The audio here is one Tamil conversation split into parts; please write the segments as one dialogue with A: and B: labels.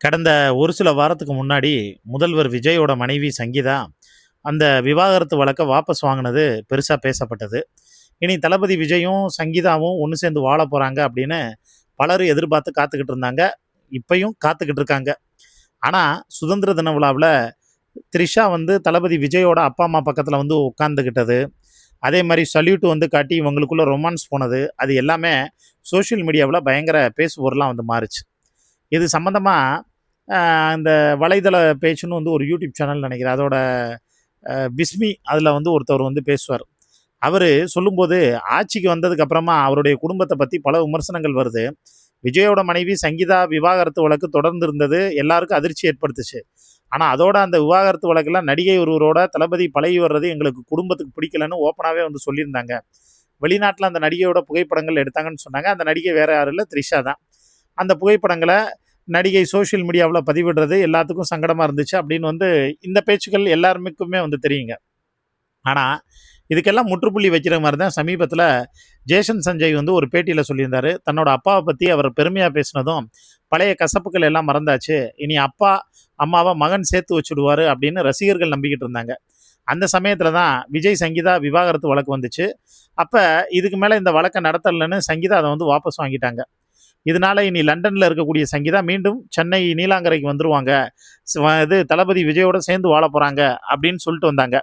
A: கடந்த ஒரு சில வாரத்துக்கு முன்னாடி முதல்வர் விஜயோட மனைவி சங்கீதா அந்த விவாகரத்து வழக்க வாபஸ் வாங்கினது பெருசாக பேசப்பட்டது. இனி தளபதி விஜயும் சங்கீதாவும் ஒன்று சேர்ந்து வாழ போகிறாங்க அப்படின்னு பலர் எதிர்பார்த்து காத்துக்கிட்டு இருந்தாங்க. இப்பயும் காத்துக்கிட்டு இருக்காங்க. ஆனால் சுதந்திர தின விழாவில் த்ரிஷா வந்து தளபதி விஜயோட அப்பா அம்மா பக்கத்தில் வந்து உட்காந்துக்கிட்டது, அதே மாதிரி சல்யூட் வந்து காட்டி இவங்களுக்குள்ள ரொமான்ஸ் போனது, அது எல்லாமே சோஷியல் மீடியாவில் பயங்கர பேசுபொருளாக வந்து மாறுச்சு. இது சம்மந்தமாக இந்த வலைதள பேச்சுன்னு வந்து ஒரு யூடியூப் சேனல் நினைக்கிறேன், அதோட பிஸ்மி அதில் வந்து ஒருத்தவர் வந்து பேசுவார். அவர் சொல்லும்போது ஆட்சிக்கு வந்ததுக்கு அப்புறமா அவருடைய குடும்பத்தை பற்றி பல விமர்சனங்கள் வருது. விஜயோட மனைவி சங்கீதா விவாகரத்து வழக்கு தொடர்ந்து இருந்தது, எல்லாருக்கும் அதிர்ச்சி ஏற்படுத்துச்சு. ஆனால் அதோட அந்த விவாகரத்து வழக்கில் நடிகை ஒருவரோட தளபதி பழகி வர்றது எங்களுக்கு குடும்பத்துக்கு பிடிக்கலன்னு ஓப்பனாகவே வந்து சொல்லியிருந்தாங்க. வெளிநாட்டில் அந்த நடிகையோட புகைப்படங்கள் எடுத்தாங்கன்னு சொன்னாங்க. அந்த நடிகை வேற யாரும் இல்லை, த்ரிஷா தான். அந்த புகைப்படங்களை நடிகை சோஷியல் மீடியாவில் பதிவிடுறது எல்லாத்துக்கும் சங்கடமாக இருந்துச்சு அப்படின்னு வந்து இந்த பேச்சுக்கள் எல்லாருக்குமே வந்து தெரியுங்க. ஆனால் இதுக்கெல்லாம் முற்றுப்புள்ளி வைக்கிற மாதிரி தான் சமீபத்தில் ஜேசன் சஞ்சய் வந்து ஒரு பேட்டியில் சொல்லியிருந்தார். தன்னோட அப்பாவை பற்றி அவர் பெருமையாக பேசினதும் பழைய கசப்புகள் எல்லாம் மறந்தாச்சு, இனி அப்பா அம்மாவை மகன் சேர்த்து வச்சுடுவார் அப்படின்னு ரசிகர்கள் நம்பிக்கிட்டு இருந்தாங்க. அந்த சமயத்தில் தான் விஜய் சங்கீதா விவாகரத்து வழக்கு வந்துச்சு. அப்போ இதுக்கு மேலே இந்த வழக்கை நடத்தலைன்னு சங்கீதா அதை வந்து வாபஸ் வாங்கிட்டாங்க. இதனால இனி லண்டனில் இருக்கக்கூடிய சங்கீதா மீண்டும் சென்னை நீலாங்கரைக்கு வந்துருவாங்க, இது தளபதி விஜயோட சேர்ந்து வாழ போகிறாங்க அப்படின்னு சொல்லிட்டு வந்தாங்க.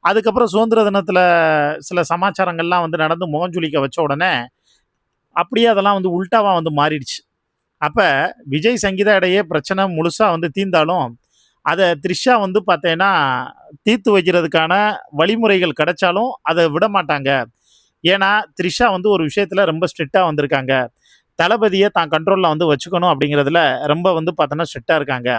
A: அதுக்கப்புறம் சுதந்திர தினத்தில் சில சமாச்சாரங்கள்லாம் வந்து நடந்து முகஞ்சுளிக்க வச்ச உடனே அப்படியே அதெல்லாம் வந்து உல்ட்டாவாக வந்து மாறிடுச்சு. அப்போ விஜய் சங்கீதா இடையே பிரச்சனை முழுசாக வந்து தீர்ந்தாலும் அதை த்ரிஷா வந்து பார்த்தேன்னா தீர்த்து வைக்கிறதுக்கான வழிமுறைகள் கிடைச்சாலும் அதை விட மாட்டாங்க. ஏன்னா த்ரிஷா வந்து ஒரு விஷயத்தில் ரொம்ப ஸ்ட்ரிக்டாக வந்திருக்காங்க. தளபதியை தான் கண்ட்ரோலில் வந்து வச்சுக்கணும் அப்படிங்கிறதுல ரொம்ப வந்து பார்த்தோன்னா ஸ்ட்ரிக்டாக இருக்காங்க.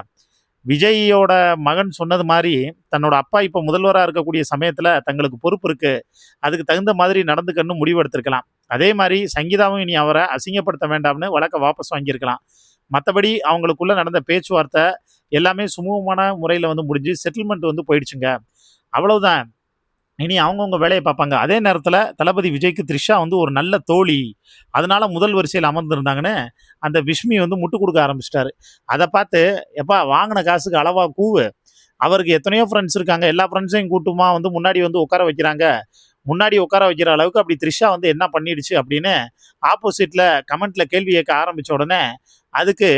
A: விஜயோட மகன் சொன்னது மாதிரி தன்னோட அப்பா இப்போ முதல்வராக இருக்கக்கூடிய சமயத்தில் தங்களுக்கு பொறுப்பு இருக்குது, அதுக்கு தகுந்த மாதிரி நடந்துக்கன்னு முடிவு எடுத்திருக்கலாம். அதே மாதிரி சங்கீதாவும் இனி அவரை அசிங்கப்படுத்த வேண்டாம்னு வழக்கை வாபஸ் வாங்கியிருக்கலாம். மற்றபடி அவங்களுக்குள்ள நடந்த பேச்சுவார்த்தை எல்லாமே சுமூகமான முறையில் வந்து முடிஞ்சு செட்டில்மெண்ட் வந்து போயிடுச்சுங்க. அவ்வளவுதான். இனி அவங்கவுங்க வேலையை பார்ப்பாங்க. அதே நேரத்தில் தளபதி விஜய்க்கு த்ரிஷா வந்து ஒரு நல்ல தோழி, அதனால முதல் வரிசையில் அமர்ந்திருந்தாங்கன்னு அந்த விஷ்மி வந்து முட்டு கொடுக்க ஆரம்பிச்சிட்டாரு. அதை பார்த்து, எப்பா வாங்கின காசுக்கு அளவா கூவு, அவருக்கு எத்தனையோ ஃப்ரெண்ட்ஸ் இருக்காங்க, எல்லா ஃப்ரெண்ட்ஸையும் கூட்டுமா வந்து முன்னாடி வந்து உட்கார வைக்கிறாங்க, முன்னாடி உட்கார வைக்கிற அளவுக்கு அப்படி த்ரிஷா வந்து என்ன பண்ணிடுச்சு அப்படின்னு ஆப்போசிட்டில் கமெண்ட்டில் கேள்வி கேட்க ஆரம்பித்த உடனே அதுக்கு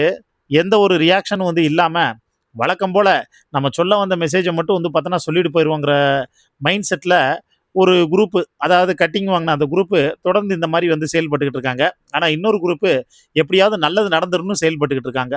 A: எந்த ஒரு ரியாக்ஷனும் வந்து இல்லாமல் வழக்கம் போல் நம்ம சொல்ல வந்த மெசேஜை மட்டும் வந்து பார்த்தோன்னா சொல்லிட்டு போயிடுவோங்கிற மைண்ட் செட்டில் ஒரு குரூப்பு, அதாவது கட்டிங் வாங்கின அந்த குரூப்பு தொடர்ந்து இந்த மாதிரி வந்து செயல்பட்டுக்கிட்டு இருக்காங்க. ஆனால் இன்னொரு குரூப்பு எப்படியாவது நல்லது நடந்துருன்னு செயல்பட்டுக்கிட்டு இருக்காங்க.